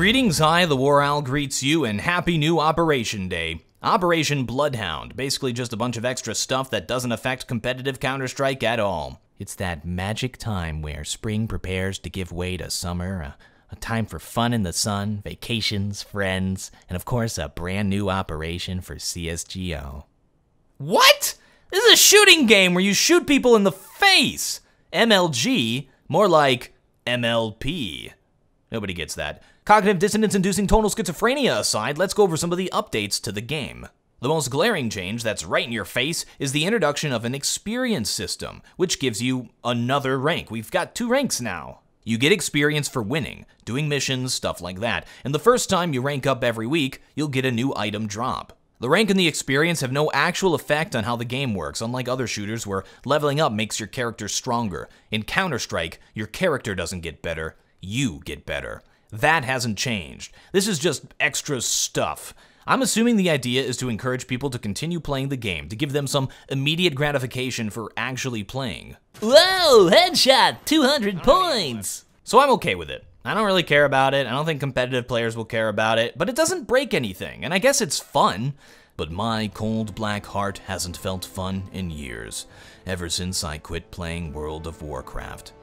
Greetings, TheWarOwl greets you, and happy new Operation Day. Operation Bloodhound, basically just a bunch of extra stuff that doesn't affect competitive Counter-Strike at all. It's that magic time where spring prepares to give way to summer, a time for fun in the sun, vacations, friends, and of course a brand new operation for CSGO. What? This is a shooting game where you shoot people in the face! MLG? More like MLP. Nobody gets that. Cognitive dissonance-inducing tonal schizophrenia aside, let's go over some of the updates to the game. The most glaring change that's right in your face is the introduction of an experience system, which gives you another rank. We've got 2 ranks now. You get experience for winning, doing missions, stuff like that, and the first time you rank up every week, you'll get a new item drop. The rank and the experience have no actual effect on how the game works, unlike other shooters where leveling up makes your character stronger. In Counter-Strike, your character doesn't get better, you get better. That hasn't changed. This is just extra stuff. I'm assuming the idea is to encourage people to continue playing the game, to give them some immediate gratification for actually playing. Whoa, headshot, 200 points! So I'm okay with it. I don't really care about it, I don't think competitive players will care about it, but it doesn't break anything, and I guess it's fun. But my cold black heart hasn't felt fun in years, ever since I quit playing World of Warcraft.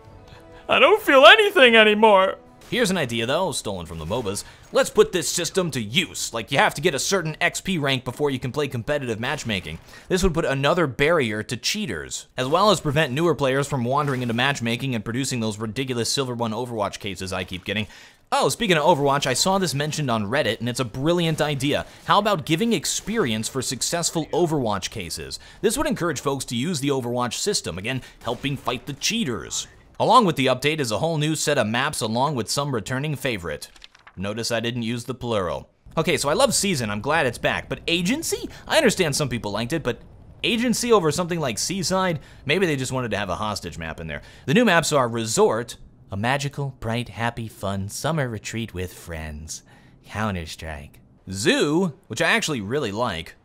I don't feel anything anymore. Here's an idea though, stolen from the MOBAs. Let's put this system to use. Like, you have to get a certain XP rank before you can play competitive matchmaking. This would put another barrier to cheaters, as well as prevent newer players from wandering into matchmaking and producing those ridiculous Silver 1 Overwatch cases I keep getting. Oh, speaking of Overwatch, I saw this mentioned on Reddit, and it's a brilliant idea. How about giving experience for successful Overwatch cases? This would encourage folks to use the Overwatch system, again, helping fight the cheaters. Along with the update is a whole new set of maps along with some returning favorite. Notice I didn't use the plural. Okay, so I love Season, I'm glad it's back, but Agency? I understand some people liked it, but Agency over something like Seaside? Maybe they just wanted to have a hostage map in there. The new maps are Resort, a magical, bright, happy, fun summer retreat with friends. Counter-Strike. Zoo, which I actually really like.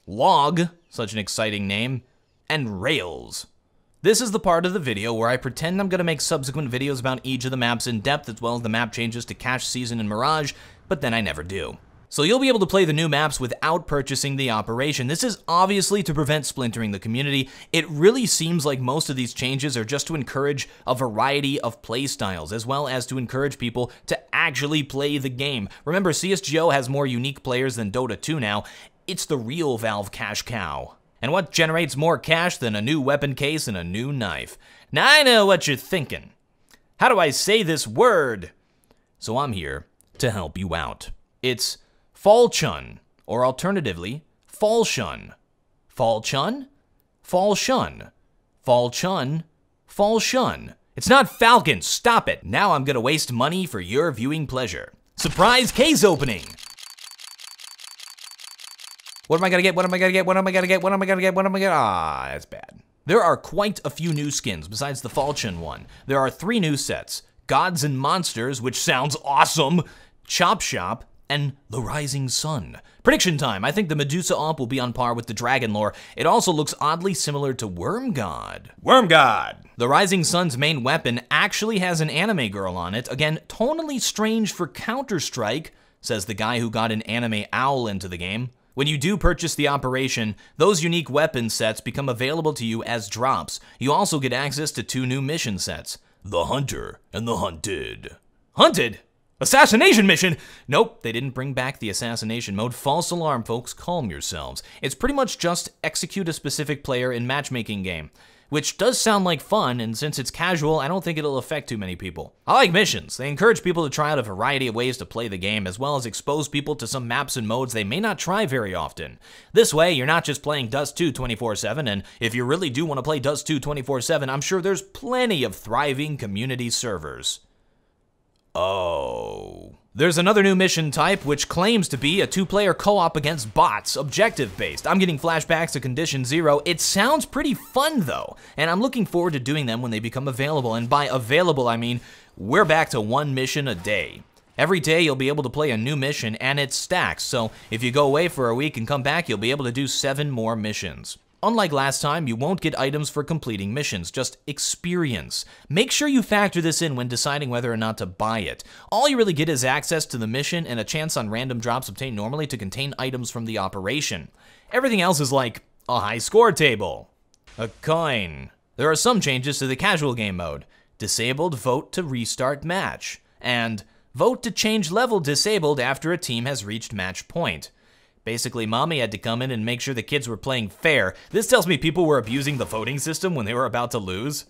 Log, such an exciting name. And Rails. This is the part of the video where I pretend I'm going to make subsequent videos about each of the maps in depth as well as the map changes to Cache, Season, and Mirage, but then I never do. So you'll be able to play the new maps without purchasing the operation. This is obviously to prevent splintering the community. It really seems like most of these changes are just to encourage a variety of playstyles, as well as to encourage people to actually play the game. Remember, CSGO has more unique players than Dota 2 now. It's the real Valve cash cow. And what generates more cash than a new weapon case and a new knife? Now I know what you're thinking. How do I say this word? So I'm here to help you out. It's Falchion, or alternatively, Falchion. Falchion? Falchion. Falchion. Falchion. It's not Falcon, stop it. Now I'm gonna waste money for your viewing pleasure. Surprise case opening. What am I gonna get? What am I gonna get? What am I gonna get? What am I gonna get? What am I gonna get? Ah, that's bad. There are quite a few new skins besides the Falchion one. There are 3 new sets. Gods and Monsters, which sounds awesome, Chop Shop, and The Rising Sun. Prediction time. I think the Medusa Op will be on par with the Dragon lore. It also looks oddly similar to Worm God. Worm God! The Rising Sun's main weapon actually has an anime girl on it. Again, tonally strange for Counter-Strike, says the guy who got an anime owl into the game. When you do purchase the operation, those unique weapon sets become available to you as drops. You also get access to 2 new mission sets, the Hunter and the Hunted. Hunted? Assassination mission? Nope, they didn't bring back the assassination mode. False alarm, folks, calm yourselves. It's pretty much just execute a specific player in matchmaking game, which does sound like fun, and since it's casual, I don't think it'll affect too many people. I like missions. They encourage people to try out a variety of ways to play the game, as well as expose people to some maps and modes they may not try very often. This way, you're not just playing Dust 2 24/7, and if you really do want to play Dust 2 24/7, I'm sure there's plenty of thriving community servers. Oh. There's another new mission type, which claims to be a 2-player co-op against bots, objective-based. I'm getting flashbacks to Condition Zero. It sounds pretty fun, though, and I'm looking forward to doing them when they become available. And by available, I mean we're back to 1 mission a day. Every day, you'll be able to play a new mission, and it stacks. So if you go away for a week and come back, you'll be able to do 7 more missions. Unlike last time, you won't get items for completing missions, just experience. Make sure you factor this in when deciding whether or not to buy it. All you really get is access to the mission and a chance on random drops obtained normally to contain items from the operation. Everything else is like a high score table, a coin. There are some changes to the casual game mode. Disabled, vote to restart match, and vote to change level disabled after a team has reached match point. Basically, mommy had to come in and make sure the kids were playing fair. This tells me people were abusing the voting system when they were about to lose.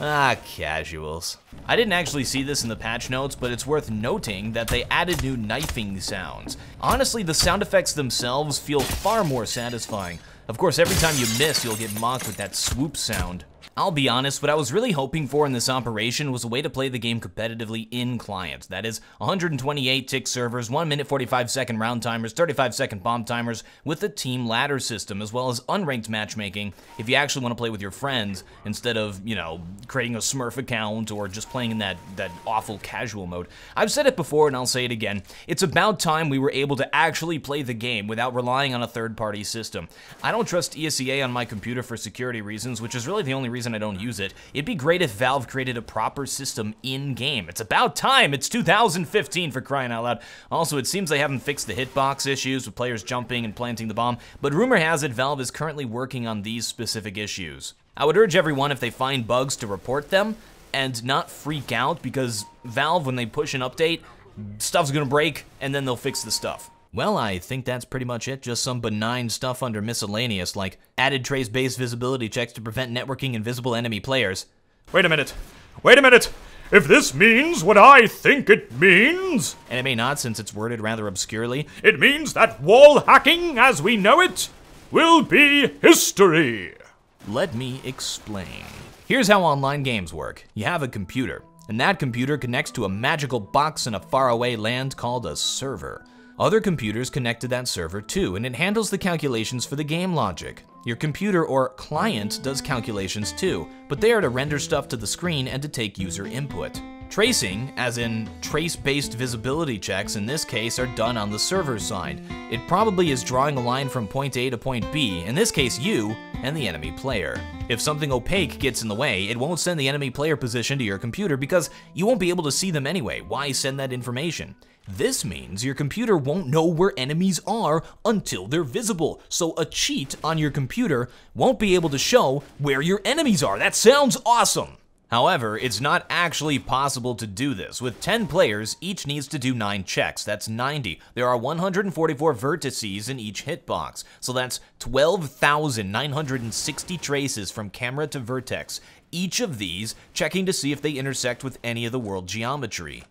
Ah, casuals. I didn't actually see this in the patch notes, but it's worth noting that they added new knifing sounds. Honestly, the sound effects themselves feel far more satisfying. Of course, every time you miss, you'll get mocked with that swoop sound. I'll be honest, what I was really hoping for in this operation was a way to play the game competitively in client. That is, 128 tick servers, 1 minute 45 second round timers, 35 second bomb timers, with a team ladder system, as well as unranked matchmaking if you actually want to play with your friends instead of, you know, creating a Smurf account or just playing in that awful casual mode. I've said it before and I'll say it again. It's about time we were able to actually play the game without relying on a third-party system. I don't trust ESEA on my computer for security reasons, which is really the only reason I don't use it. It'd be great if Valve created a proper system in-game. It's about time! It's 2015 for crying out loud. Also, it seems they haven't fixed the hitbox issues with players jumping and planting the bomb, but rumor has it Valve is currently working on these specific issues. I would urge everyone, if they find bugs, to report them and not freak out, because Valve, when they push an update, stuff's gonna break and then they'll fix the stuff. Well, I think that's pretty much it. Just some benign stuff under miscellaneous, like added trace-based visibility checks to prevent networking invisible enemy players. Wait a minute. Wait a minute. If this means what I think it means... And it may not, since it's worded rather obscurely. It means that wall hacking, as we know it, will be history. Let me explain. Here's how online games work. You have a computer, and that computer connects to a magical box in a faraway land called a server. Other computers connect to that server too, and it handles the calculations for the game logic. Your computer or client does calculations too, but they are to render stuff to the screen and to take user input. Tracing, as in trace-based visibility checks in this case, are done on the server side. It probably is drawing a line from point A to point B, in this case you and the enemy player. If something opaque gets in the way, it won't send the enemy player position to your computer because you won't be able to see them anyway. Why send that information? This means your computer won't know where enemies are until they're visible, so a cheat on your computer won't be able to show where your enemies are. That sounds awesome! However, it's not actually possible to do this. With 10 players, each needs to do 9 checks. That's 90. There are 144 vertices in each hitbox, so that's 12,960 traces from camera to vertex, each of these checking to see if they intersect with any of the world geometry.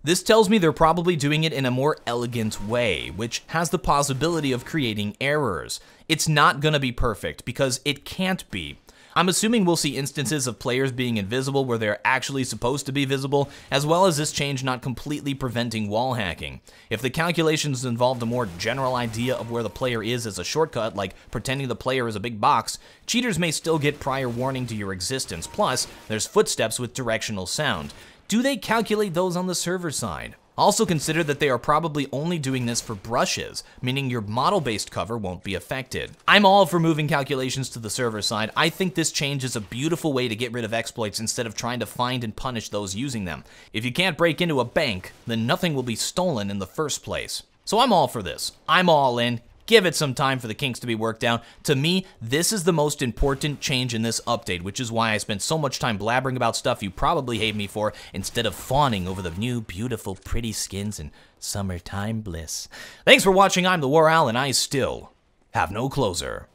This tells me they're probably doing it in a more elegant way, which has the possibility of creating errors. It's not gonna be perfect, because it can't be. I'm assuming we'll see instances of players being invisible where they're actually supposed to be visible, as well as this change not completely preventing wall hacking. If the calculations involved a more general idea of where the player is as a shortcut, like pretending the player is a big box, cheaters may still get prior warning to your existence. Plus, there's footsteps with directional sound. Do they calculate those on the server side? Also consider that they are probably only doing this for brushes, meaning your model-based cover won't be affected. I'm all for moving calculations to the server side. I think this change is a beautiful way to get rid of exploits instead of trying to find and punish those using them. If you can't break into a bank, then nothing will be stolen in the first place. So I'm all for this. I'm all in. Give it some time for the kinks to be worked out. To me, this is the most important change in this update, which is why I spent so much time blabbering about stuff you probably hate me for, instead of fawning over the new, beautiful, pretty skins and summertime bliss. Thanks for watching. I'm TheWarOwl, and I still have no closer.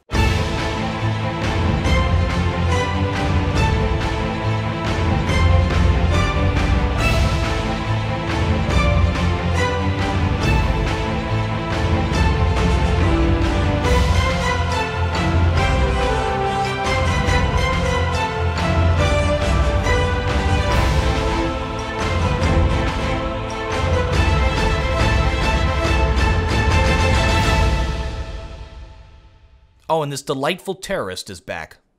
Oh, and this delightful terrorist is back.